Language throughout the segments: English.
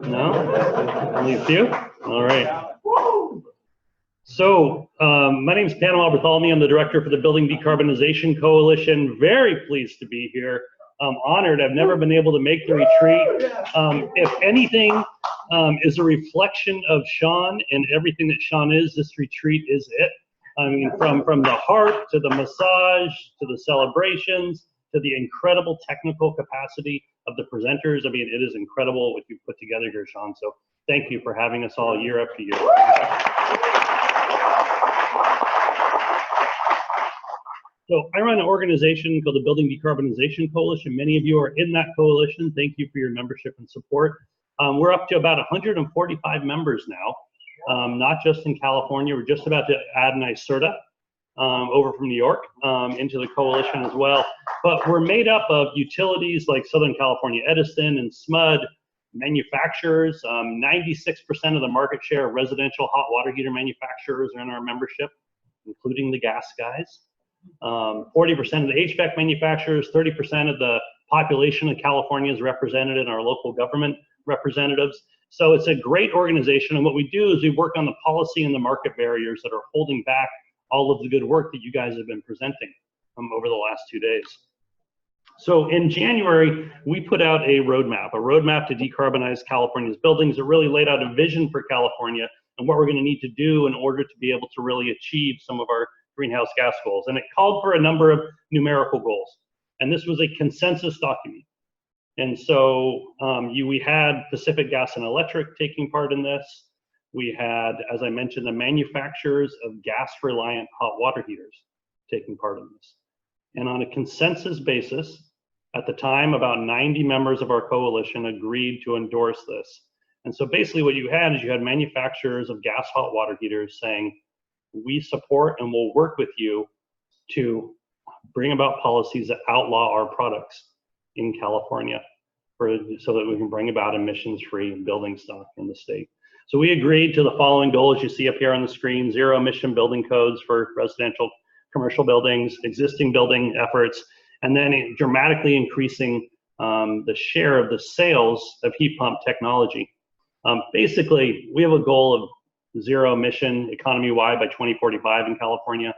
No? Only a few? All right. So, my name is Panama Bartholomy. I'm the director for the Building Decarbonization Coalition. Very pleased to be here. I'm honored. I've never been able to make the retreat. If anything is a reflection of Sean and everything that Sean is, this retreat is it. I mean, from the heart to the massage to the celebrations to the incredible technical capacity of the presenters. I mean, it is incredible what you've put together here, Sean. So thank you for having us all year after year. So I run an organization called the Building Decarbonization Coalition. Many of you are in that coalition. Thank you for your membership and support. We're up to about 145 members now, not just in California. We're just about to add NYSERDA over from New York into the coalition as well. But we're made up of utilities like Southern California Edison and SMUD, manufacturers. 96% of the market share of residential hot water heater manufacturers are in our membership, including the gas guys. 40% of the HVAC manufacturers, 30% of the population of California is represented in our local government representatives. So it's a great organization, and what we do is we work on the policy and the market barriers that are holding back all of the good work that you guys have been presenting over the last 2 days. So in January, we put out a roadmap to decarbonize California's buildings. It really laid out a vision for California and what we're going to need to do in order to be able to really achieve some of our greenhouse gas goals. And it called for a number of numerical goals. And this was a consensus document. And so we had Pacific Gas and Electric taking part in this. We had, as I mentioned, the manufacturers of gas-reliant hot water heaters taking part in this. And on a consensus basis, at the time, about 90 members of our coalition agreed to endorse this. And so basically what you had is you had manufacturers of gas hot water heaters saying, we support and will work with you to bring about policies that outlaw our products in California so that we can bring about emissions-free building stock in the state. So we agreed to the following goals you see up here on the screen: zero emission building codes for residential commercial buildings, existing building efforts, and then dramatically increasing the share of the sales of heat pump technology. Basically, we have a goal of zero emission economy-wide by 2045 in California.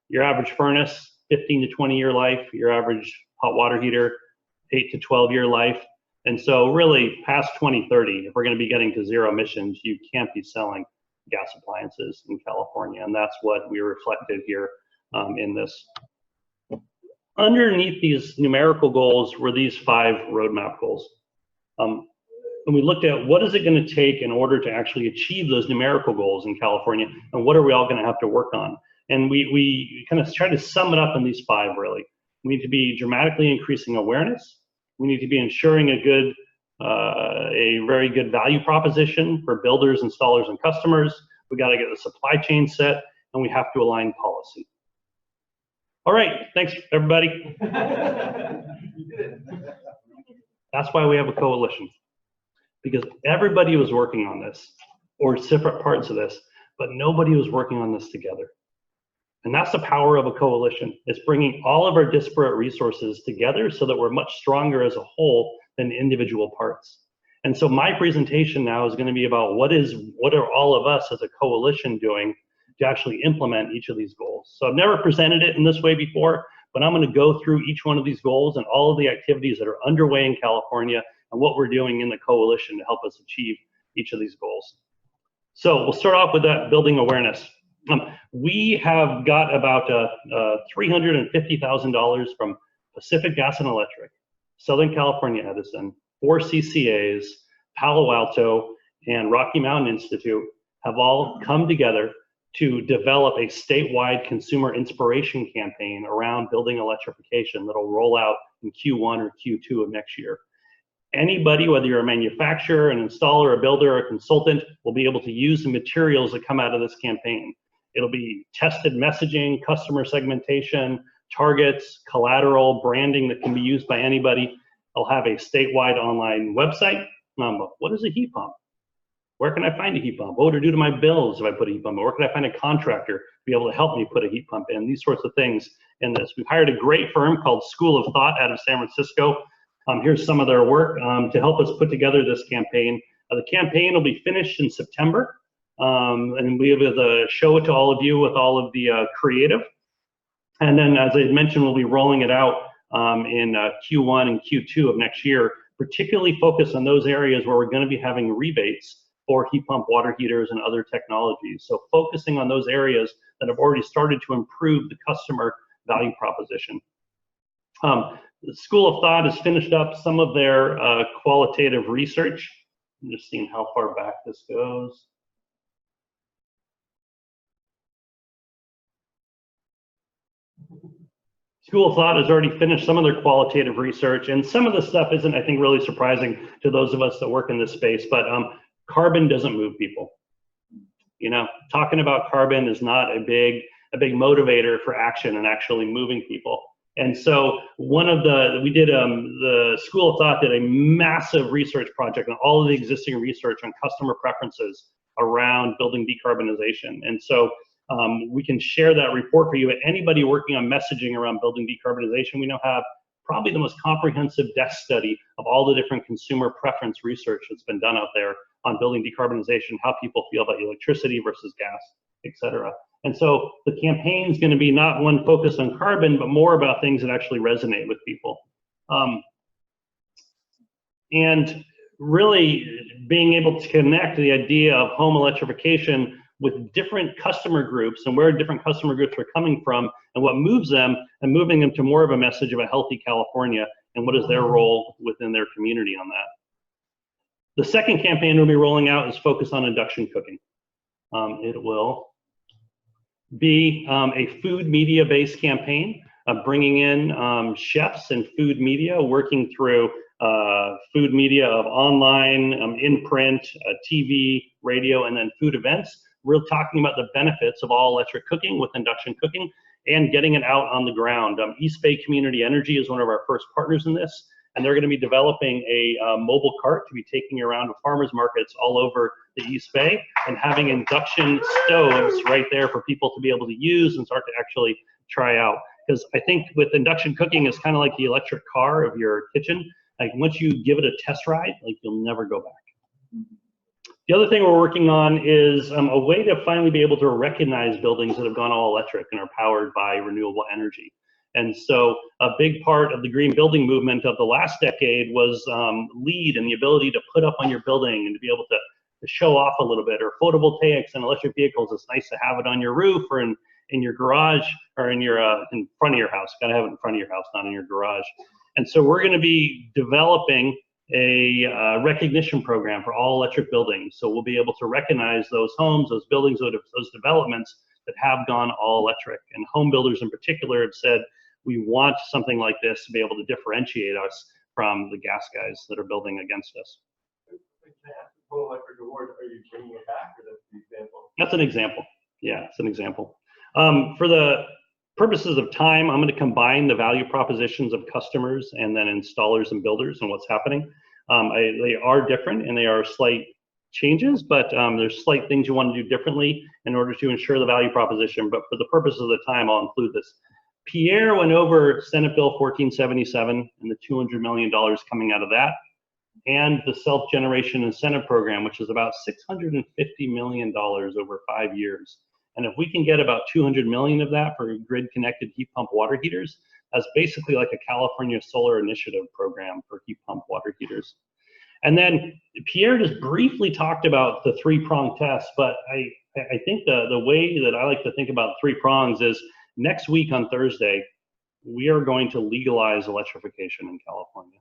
Your average furnace, 15 to 20 year life. Your average hot water heater, 8 to 12 year life. And so really past 2030, if we're going to be getting to zero emissions, you can't be selling gas appliances in California. And that's what we reflected here in this. Underneath these numerical goals were these 5 roadmap goals. And we looked at what is it going to take in order to actually achieve those numerical goals in California, and what are we all going to have to work on? And we kind of tried to sum it up in these 5 really. We need to be dramatically increasing awareness. We need to be ensuring a very good value proposition for builders, installers, and customers. We got to get the supply chain set, and we have to align policy. All right, thanks everybody. That's why we have a coalition. Because everybody was working on this, or separate parts of this, but nobody was working on this together. And that's the power of a coalition. It's bringing all of our disparate resources together so that we're much stronger as a whole than individual parts. And so my presentation now is going to be about what are all of us as a coalition doing to actually implement each of these goals. So I've never presented it in this way before, but I'm going to go through each one of these goals and all of the activities that are underway in California and what we're doing in the coalition to help us achieve each of these goals. So we'll start off with that building awareness. We have got about $350,000 from Pacific Gas and Electric, Southern California Edison, 4 CCAs, Palo Alto, and Rocky Mountain Institute have all come together to develop a statewide consumer inspiration campaign around building electrification that'll roll out in Q1 or Q2 of next year. Anybody, whether you're a manufacturer, an installer, a builder, or a consultant, will be able to use the materials that come out of this campaign. It'll be tested messaging, customer segmentation, targets, collateral, branding that can be used by anybody. They'll have a statewide online website. What is a heat pump? Where can I find a heat pump? What would it do to my bills if I put a heat pump in? Where can I find a contractor to be able to help me put a heat pump in? These sorts of things in this. We've hired a great firm called School of Thought out of San Francisco. Here's some of their work to help us put together this campaign. The campaign will be finished in September, and we will show it to all of you with all of the creative. And then, as I mentioned, we'll be rolling it out in Q1 and Q2 of next year, particularly focused on those areas where we're going to be having rebates for heat pump water heaters and other technologies. So focusing on those areas that have already started to improve the customer value proposition. The School of Thought has finished up some of their qualitative research. I'm just seeing how far back this goes. School of Thought has already finished some of their qualitative research, and some of the stuff isn't, I think, really surprising to those of us that work in this space, but carbon doesn't move people. You know, talking about carbon is not a big motivator for action and actually moving people. And so the School of Thought did a massive research project on all of the existing research on customer preferences around building decarbonization. And so we can share that report for you. Anybody working on messaging around building decarbonization, we now have probably the most comprehensive desk study of all the different consumer preference research that's been done out there on building decarbonization, how people feel about electricity versus gas, et cetera. And so the campaign is going to be not one focused on carbon, but more about things that actually resonate with people. And really being able to connect the idea of home electrification with different customer groups and where different customer groups are coming from and what moves them, and moving them to more of a message of a healthy California and what is their role within their community on that. The second campaign we'll be rolling out is focused on induction cooking. It will be a food media based campaign, bringing in chefs and food media, working through food media of online, in print, TV, radio, and then food events. We're talking about the benefits of all electric cooking with induction cooking and getting it out on the ground. East Bay Community Energy is one of our first partners in this, and they're going to be developing a mobile cart to be taking around to farmers markets all over the East Bay and having induction stoves right there for people to be able to use and start to actually try out. Because I think with induction cooking, it's kind of like the electric car of your kitchen. Like once you give it a test ride, like you'll never go back. The other thing we're working on is a way to finally be able to recognize buildings that have gone all electric and are powered by renewable energy. And so a big part of the green building movement of the last decade was LEED and the ability to put up on your building and to be able to show off a little bit, or photovoltaics and electric vehicles. It's nice to have it on your roof or in your garage or in front of your house. Gotta have it in front of your house, not in your garage. And so we're gonna be developing a recognition program for all electric buildings. So we'll be able to recognize those homes, those buildings, those developments that have gone all electric. And home builders in particular have said, we want something like this to be able to differentiate us from the gas guys that are building against us. Full electric award, are you bringing it back, or that's the example? That's an example. Yeah, it's an example. For the purposes of time, I'm going to combine the value propositions of customers and then installers and builders and what's happening. They are different and they are slight changes, but there's slight things you want to do differently in order to ensure the value proposition. But for the purposes of the time, I'll include this. Pierre went over Senate Bill 1477 and the $200 million coming out of that, and the self-generation incentive program, which is about $650 million over 5 years. And if we can get about 200 million of that for grid-connected heat pump water heaters, that's basically like a California Solar Initiative program for heat pump water heaters. And then Pierre just briefly talked about the three-prong test, but I think the way that I like to think about three prongs is next week on Thursday, we are going to legalize electrification in California.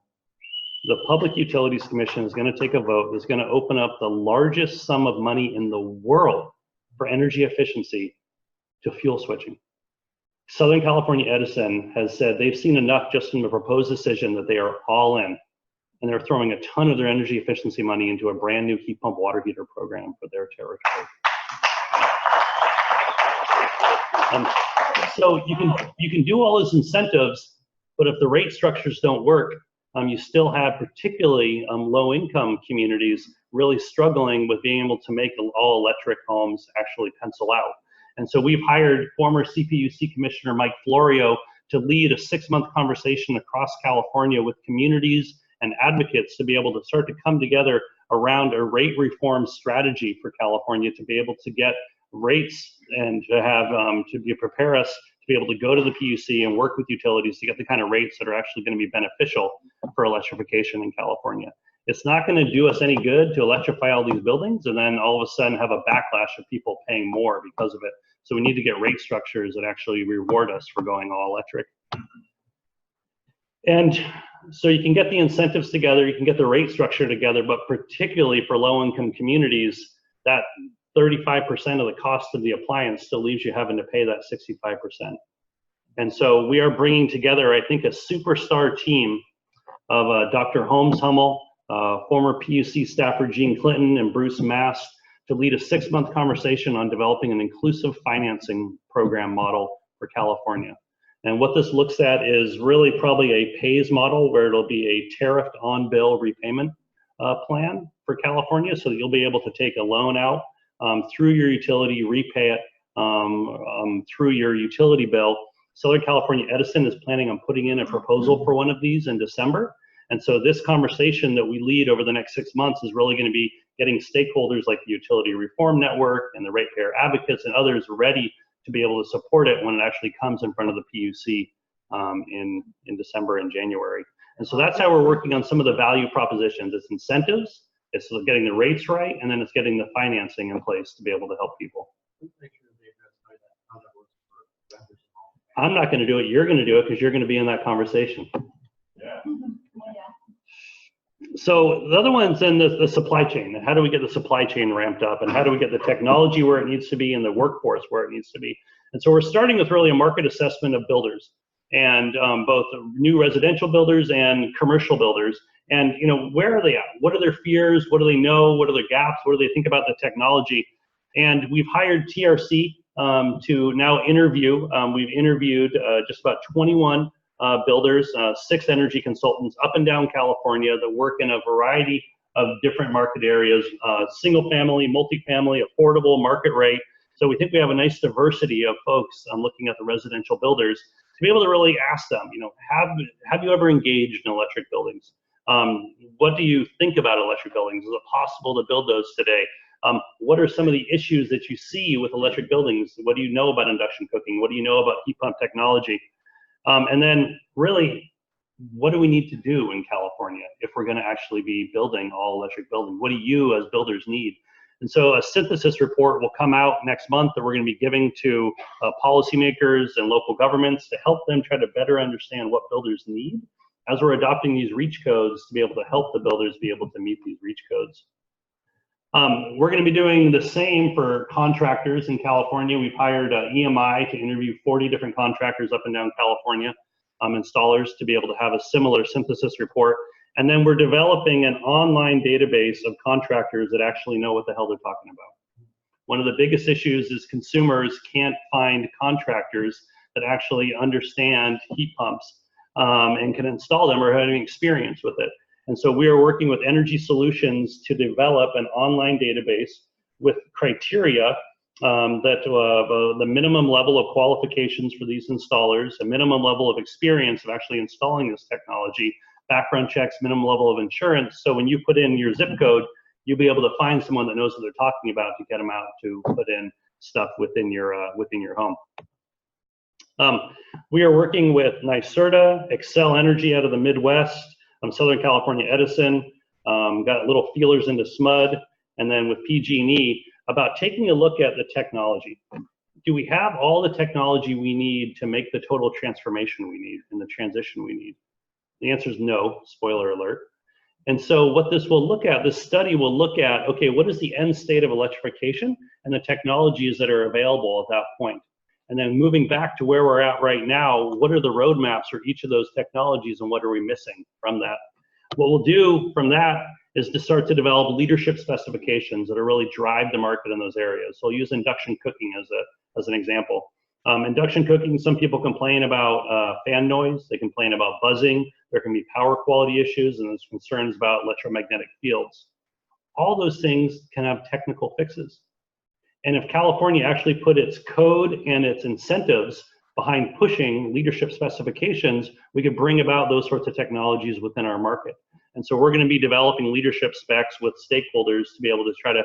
The Public Utilities Commission is going to take a vote that's going to open up the largest sum of money in the world for energy efficiency to fuel switching. Southern California Edison has said they've seen enough just in the proposed decision that they are all in, and they're throwing a ton of their energy efficiency money into a brand new heat pump water heater program for their territory. So you can do all those incentives, but if the rate structures don't work, you still have particularly low-income communities really struggling with being able to make all-electric homes actually pencil out. And so we've hired former CPUC Commissioner Mike Florio to lead a 6-month conversation across California with communities and advocates to be able to start to come together around a rate reform strategy for California to be able to get rates and to have prepare us to be able to go to the PUC and work with utilities to get the kind of rates that are actually going to be beneficial for electrification in California. It's not going to do us any good to electrify all these buildings and then all of a sudden have a backlash of people paying more because of it. So we need to get rate structures that actually reward us for going all electric. And so you can get the incentives together, you can get the rate structure together, but particularly for low-income communities, that 35% of the cost of the appliance still leaves you having to pay that 65%. And so we are bringing together, I think, a superstar team of Dr. Holmes Hummel, former PUC staffer Gene Clinton, and Bruce Mast to lead a 6-month conversation on developing an inclusive financing program model for California. And what this looks at is really probably a pays model where it'll be a tariffed on-bill repayment plan for California, so that you'll be able to take a loan out through your utility, repay it through your utility bill. Southern California Edison is planning on putting in a proposal for one of these in December. And so this conversation that we lead over the next 6 months is really going to be getting stakeholders like the Utility Reform Network and the ratepayer advocates and others ready to be able to support it when it actually comes in front of the PUC in December and January. And so that's how we're working on some of the value propositions. It's incentives, it's getting the rates right, and then it's getting the financing in place to be able to help people. I'm not going to do it. You're going to do it because you're going to be in that conversation. Yeah. So the other one's in the supply chain. How do we get the supply chain ramped up, and how do we get the technology where it needs to be and the workforce where it needs to be? And so we're starting with really a market assessment of builders, and both new residential builders and commercial builders. And where are they at? What are their fears? What do they know? What are their gaps? What do they think about the technology? And we've hired TRC to now interview. We've interviewed just about 21 builders, 6 energy consultants up and down California that work in a variety of different market areas, single family, multifamily, affordable, market rate. So we think we have a nice diversity of folks looking at the residential builders to be able to really ask them, have you ever engaged in electric buildings? What do you think about electric buildings? Is it possible to build those today? What are some of the issues that you see with electric buildings? What do you know about induction cooking? What do you know about heat pump technology? And then really, what do we need to do in California if we're going to actually be building all electric buildings? What do you as builders need? And so a synthesis report will come out next month that we're going to be giving to policymakers and local governments to help them try to better understand what builders need as we're adopting these REACH codes to be able to help the builders be able to meet these REACH codes. We're going to be doing the same for contractors in California. We've hired EMI to interview 40 different contractors up and down California, installers, to be able to have a similar synthesis report. And then we're developing an online database of contractors that actually know what the hell they're talking about. One of the biggest issues is consumers can't find contractors that actually understand heat pumps and can install them or have any experience with it. And so we are working with Energy Solutions to develop an online database with criteria that the minimum level of qualifications for these installers, a minimum level of experience of actually installing this technology, background checks, minimum level of insurance. So when you put in your zip code, you'll be able to find someone that knows what they're talking about to get them out to put in stuff within your home. We are working with NYSERDA, Excel Energy out of the Midwest, Southern California Edison, got little feelers into SMUD, and then with PG&E about taking a look at the technology. Do we have all the technology we need to make the total transformation we need and the transition we need? The answer is no, spoiler alert. And so what this will look at, this study will look at, okay, what is the end state of electrification and the technologies that are available at that point? And then moving back to where we're at right now, what are the roadmaps for each of those technologies and what are we missing from that? What we'll do from that is to start to develop leadership specifications that will really drive the market in those areas. So I'll use induction cooking as an example. Induction cooking, some people complain about fan noise, they complain about buzzing, there can be power quality issues, and there's concerns about electromagnetic fields. All those things can have technical fixes. And if California actually put its code and its incentives behind pushing leadership specifications, we could bring about those sorts of technologies within our market. And so we're going to be developing leadership specs with stakeholders to be able to try to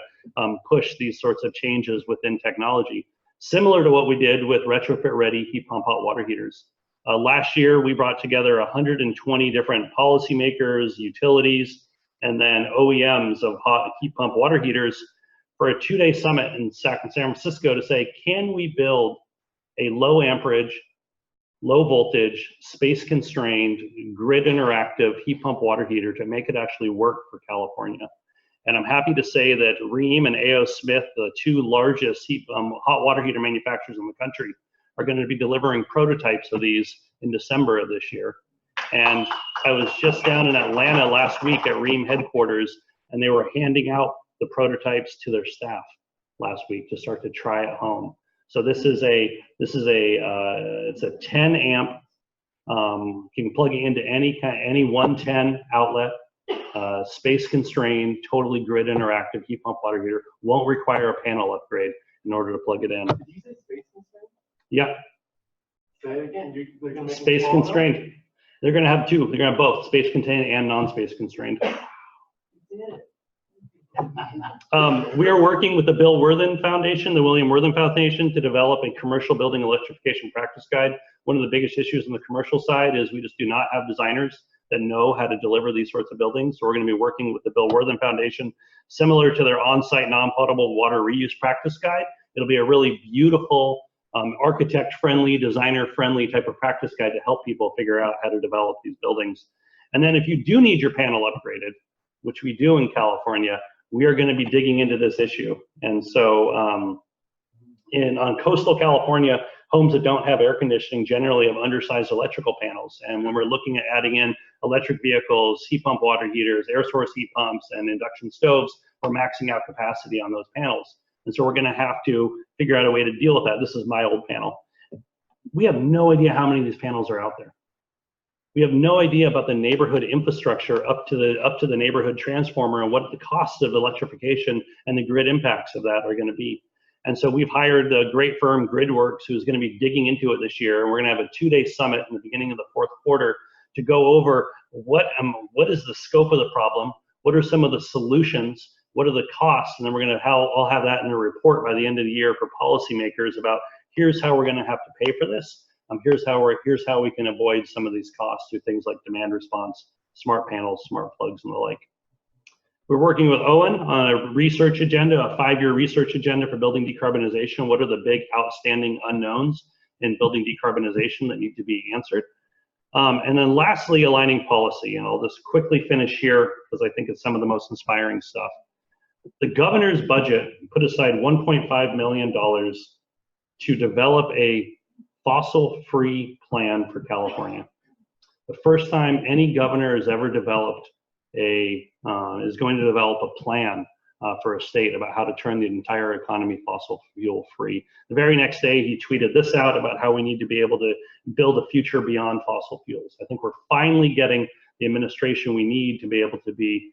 push these sorts of changes within technology, similar to what we did with retrofit-ready heat pump hot water heaters. Last year, we brought together 120 different policymakers, utilities, and then OEMs of heat pump water heaters for a 2-day summit in San Francisco to say, can we build a low amperage, low voltage, space constrained, grid interactive heat pump water heater to make it actually work for California? And I'm happy to say that Rheem and A.O. Smith, the two largest hot water heater manufacturers in the country, are going to be delivering prototypes of these in December of this year. And I was just down in Atlanta last week at Rheem headquarters, and they were handing out the prototypes to their staff last week to start to try at home. So it's a 10 amp. You can plug it into any 110 outlet, space constrained, totally grid interactive heat pump water heater. Won't require a panel upgrade in order to plug it in. Did you say space constrained? Yeah. Say it again. They're gonna make Space constrained. They're going to have two. They're going to have both space contained and non-space constrained. You did it. We are working with the Bill Worthen Foundation, the William Worthen Foundation, to develop a commercial building electrification practice guide. One of the biggest issues on the commercial side is we just do not have designers that know how to deliver these sorts of buildings. So we're going to be working with the Bill Worthen Foundation, similar to their on-site non-potable water reuse practice guide. It'll be a really beautiful, architect-friendly, designer-friendly type of practice guide to help people figure out how to develop these buildings. And then if you do need your panel upgraded, which we do in California, we are going to be digging into this issue. And so on coastal California, homes that don't have air conditioning generally have undersized electrical panels. And when we're looking at adding in electric vehicles, heat pump water heaters, air source heat pumps, and induction stoves, we're maxing out capacity on those panels. And so we're going to have to figure out a way to deal with that. This is my old panel. We have no idea how many of these panels are out there. We have no idea about the neighborhood infrastructure up to the neighborhood transformer and what the costs of electrification and the grid impacts of that are going to be. And so we've hired the great firm GridWorks, who's going to be digging into it this year. And we're going to have a 2-day summit in the beginning of the 4th quarter to go over what is the scope of the problem, what are some of the solutions, what are the costs, and then we're going to I'll have that in a report by the end of the year for policymakers about here's how we're going to have to pay for this. Here's how we can avoid some of these costs through things like demand response, smart panels, smart plugs, and the like. We're working with Owen on a research agenda, a 5-year research agenda for building decarbonization. What are the big outstanding unknowns in building decarbonization that need to be answered? And then lastly, aligning policy. And I'll just quickly finish here because I think it's some of the most inspiring stuff. The governor's budget put aside $1.5 million to develop a fossil-free plan for California. The first time any governor has ever developed is going to develop a plan for a state about how to turn the entire economy fossil fuel free. The very next day, he tweeted this out about how we need to be able to build a future beyond fossil fuels. I think we're finally getting the administration we need to be able to be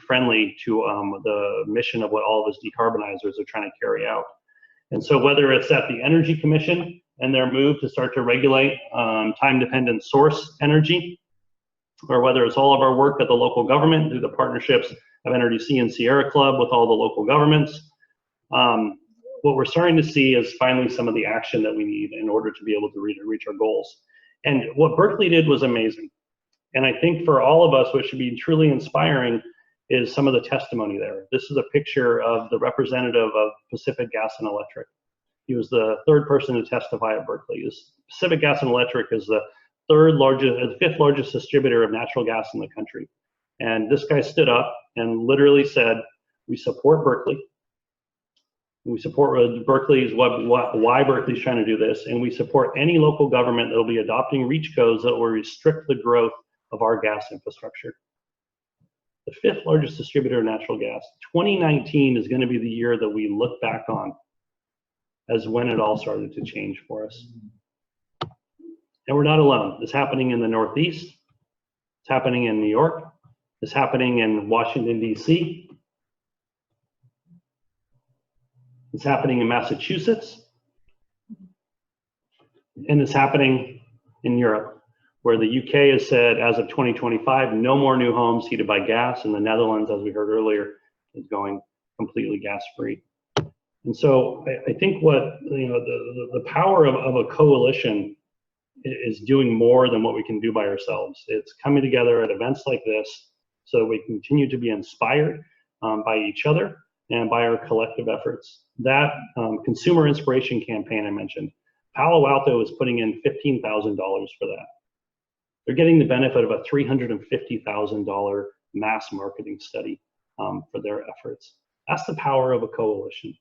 friendly to the mission of what all of us decarbonizers are trying to carry out. And so whether it's at the Energy Commission and their move to start to regulate time-dependent source energy, or whether it's all of our work at the local government through the partnerships of NRDC and Sierra Club with all the local governments, what we're starting to see is finally some of the action that we need in order to be able to reach our goals. And what Berkeley did was amazing. And I think for all of us, what should be truly inspiring is some of the testimony there. This is a picture of the representative of Pacific Gas and Electric. He was the 3rd person to testify at Berkeley. Pacific Gas and Electric is the 5th largest distributor of natural gas in the country. And this guy stood up and literally said, we support Berkeley. We support Berkeley's, why Berkeley's trying to do this. And we support any local government that will be adopting reach codes that will restrict the growth of our gas infrastructure. The 5th largest distributor of natural gas. 2019 is going to be the year that we look back on as when it all started to change for us. And we're not alone. It's happening in the Northeast. It's happening in New York. It's happening in Washington, D.C. It's happening in Massachusetts. And it's happening in Europe. where the UK has said as of 2025, no more new homes heated by gas, and the Netherlands, as we heard earlier, is going completely gas-free. And so I think what, the power of a coalition is doing more than what we can do by ourselves. It's coming together at events like this so we continue to be inspired by each other and by our collective efforts. That consumer inspiration campaign I mentioned, Palo Alto is putting in $15,000 for that. They're getting the benefit of a $350,000 mass marketing study for their efforts. That's the power of a coalition.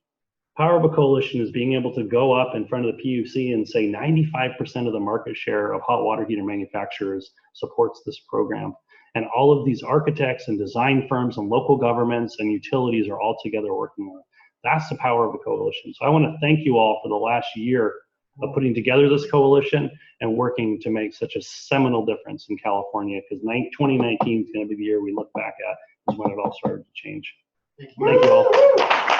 Power of a coalition is being able to go up in front of the PUC and say 95% of the market share of hot water heater manufacturers supports this program. And all of these architects and design firms and local governments and utilities are all together working on it. That's the power of a coalition. So I want to thank you all for the last year of putting together this coalition and working to make such a seminal difference in California, because 2019 is going to be the year we look back at is when it all started to change. Thank you all.